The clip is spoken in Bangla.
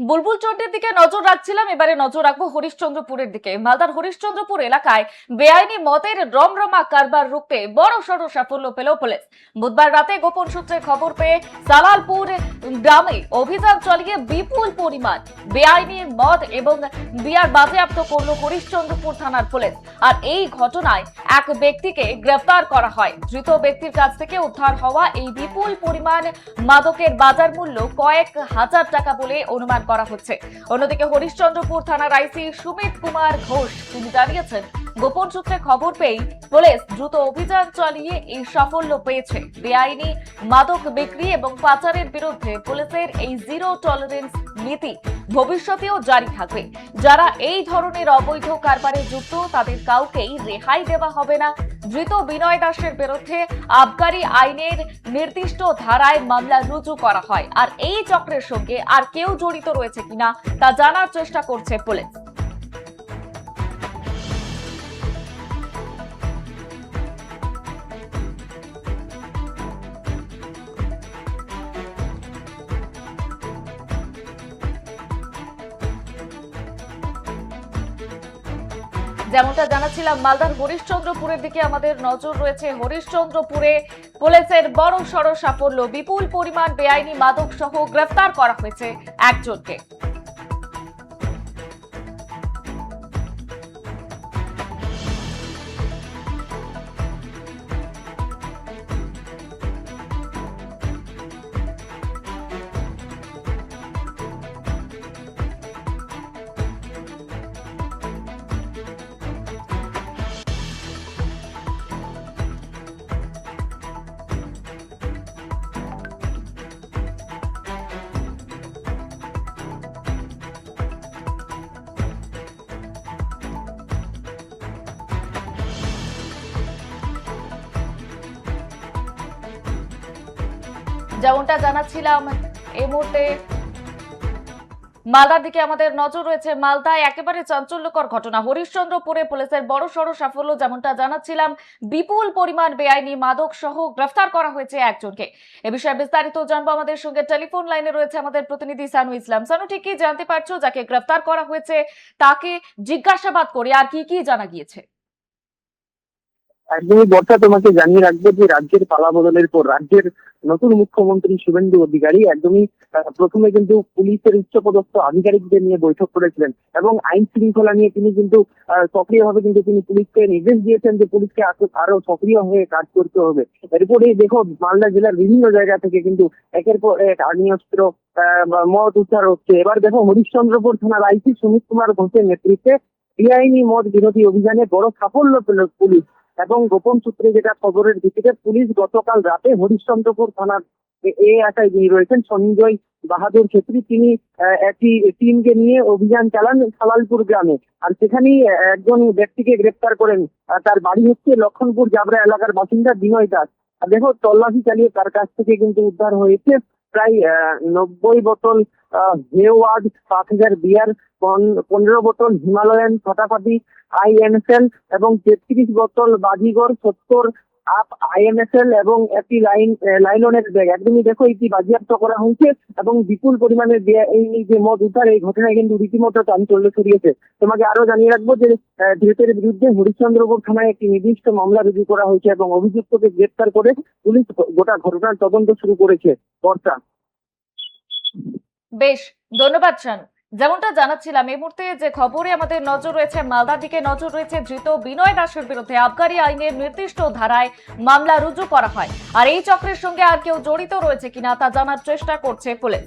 বুলবুল চন্ডীর দিকে নজর রাখছিলাম, এবারে নজর রাখবো হরিশ্চন্দ্রপুরের দিকে। মালদার হরিশ্চন্দ্রপুর এলাকায় বেআইনি মদের রমরমা কারবার রুখতে বড় সড় সাফল্য পেল পুলিশ। বুধবার রাতে গোপন সূত্রে খবর পেয়ে সালালপুর গ্রামে অভিযান চালিয়ে বিপুল পরিমাণ বেআইনি মদ এবং বিয়ার বাজেয়াপ্ত করল হরিশ্চন্দ্রপুর থানার পুলিশ। আর এই ঘটনায় এক ব্যক্তিকে গ্রেফতার করা হয়। ধৃত ব্যক্তির কাছ থেকে উদ্ধার হওয়া এই বিপুল পরিমাণ মাদকের বাজার মূল্য কয়েক হাজার টাকা বলে অনুমান করা হচ্ছে। অন্যদিকে হরিশ্চন্দ্রপুর থানার আইসি সুমিত কুমার ঘোষ তিনি জানিয়েছেন, গোপন সূত্রে খবর পেয়ে পুলিশ দ্রুত অভিযান চালিয়ে এই সাফল্য পেয়েছে। বেআইনি মাদক বিক্রি এবং পাচারের বিরুদ্ধে পুলিশের এই জিরো টলারেন্স নীতি ভবিষ্যতেও জারি থাকবে। যারা এই ধরনের অবৈধ কারবারে যুক্ত তাদের কাউকেই রেহাই দেওয়া হবে না। ধৃত বিনয় দাসের বিরুদ্ধে আবগারি আইনের নির্দিষ্ট ধারায় মামলা রুজু করা হয়। আর এই চক্রের সঙ্গে আর কেউ জড়িত রয়েছে কিনা তা জানার চেষ্টা করছে পুলিশ। যেমনটা জানাচ্ছিলাম, মালদার হরিশ্চন্দ্রপুরের দিকে আমাদের নজর রয়েছে। হরিশ্চন্দ্রপুরে পুলিশের বড় সড় সাফল্য, বিপুল পরিমাণ বেআইনি মাদক সহ গ্রেফতার করা হয়েছে একজনকে। যেমনটা জানাচ্ছিলাম, এই মুহূর্তে মালদার দিকে আমাদের নজর রয়েছে। মালদায় একেবারে চাঞ্চল্যকর ঘটনা, হরিশ্চন্দ্রপুরে পুলিশের বড় সড় সাফল্য। যেমনটা জানাচ্ছিলাম, বিপুল পরিমাণ বেআইনি মাদক সহ গ্রেফতার করা হয়েছে একজনকে। এ বিষয়ে বিস্তারিত জানবো, আমাদের সঙ্গে টেলিফোন লাইনে রয়েছে আমাদের প্রতিনিধি সানু ইসলাম। সানু, ঠিক কি জানতে পারছো যাকে গ্রেফতার করা হয়েছে তাকে জিজ্ঞাসাবাদ করে আর কি কি জানা গিয়েছে? একদমই বর্ষা, তোমাকে জানিয়ে রাখবো যে রাজ্যের পালা বদলের পর রাজ্যের নতুন মুখ্যমন্ত্রী শুভেন্দু অধিকারী একদমই প্রথমে কিন্তু পুলিশের উচ্চপদস্থ আধিকারিকদের নিয়ে বৈঠক করেছিলেন এবং আইন শৃঙ্খলা নিয়ে তিনি কিন্তু সক্রিয়ভাবে কিন্তু তিনি পুলিশকে নির্দেশ দিয়েছেন যে পুলিশকে আরো সক্রিয় হয়ে কাজ করতে হবে। এরপরে দেখো, মালদা জেলার বিভিন্ন জায়গা থেকে কিন্তু একের পর এক আগ্নেয়াস্ত্র মদ উদ্ধার হচ্ছে। এবার দেখো, হরিশ্চন্দ্রপুর থানার আইসি সুমিত কুমার ঘোষের নেতৃত্বে বেআইনি মদ বিরোধী অভিযানে বড় সাফল্য পেল পুলিশ। এবং গোপন সূত্রে যেটা খবরের ভিত্তিতে পুলিশ গতকাল রাতে হরিশ্চন্দ্রপুর থানার এলাকায় যিনি রয়েছেন সঞ্জয় বাহাদুর ছেত্রী, তিনি একটি টিমকে নিয়ে অভিযান চালান সালালপুর গ্রামে। আর সেখানেই একজন ব্যক্তিকে গ্রেপ্তার করেন। তার বাড়ি হচ্ছে লক্ষণপুর জাবরা এলাকার বাসিন্দা বিনয় দাস। আর দেখো, তল্লাশি চালিয়ে তার কাছ থেকে কিন্তু উদ্ধার হয়েছে প্রায় 90 বোতল হেওয়াজ, 5,000 বিয়ার, 15 বোতল হিমালয়ান ফাটাফাটি INSL এবং 33 বোতল বাজিগর, 70 আপ INSL এবং একটি লাইলনের ব্যাগ। একদমই দেখো, এটি বাজেয়াপ্ত করা হয়েছে এবং বিপুল পরিমাণে এই যে মদ উদ্ধার, এই ঘটনায় কিন্তু রীতিমতো চাঞ্চল্য ছড়িয়েছে। তোমাকে আরো জানিয়ে রাখবো যে ধৃতের বিরুদ্ধে হরিশ্চন্দ্রপুর থানায় একটি নির্দিষ্ট মামলা রুজু করা হয়েছে এবং অভিযুক্তকে গ্রেপ্তার করে পুলিশ গোটা ঘটনার তদন্ত শুরু করেছে। বর্ষা, বেশ, ধন্যবাদ শানু। যেমনটা জানাচ্ছিলাম, এই মুহূর্তে যে খবরে আমাদের নজর রয়েছে, মালদার দিকে নজর রয়েছে। ধৃত বিনয় দাসের বিরুদ্ধে আবগারি আইনের নির্দিষ্ট ধারায় মামলা রুজু করা হয়। আর এই চক্রের সঙ্গে আর কেউ জড়িত রয়েছে কিনা তা জানার চেষ্টা করছে পুলিশ।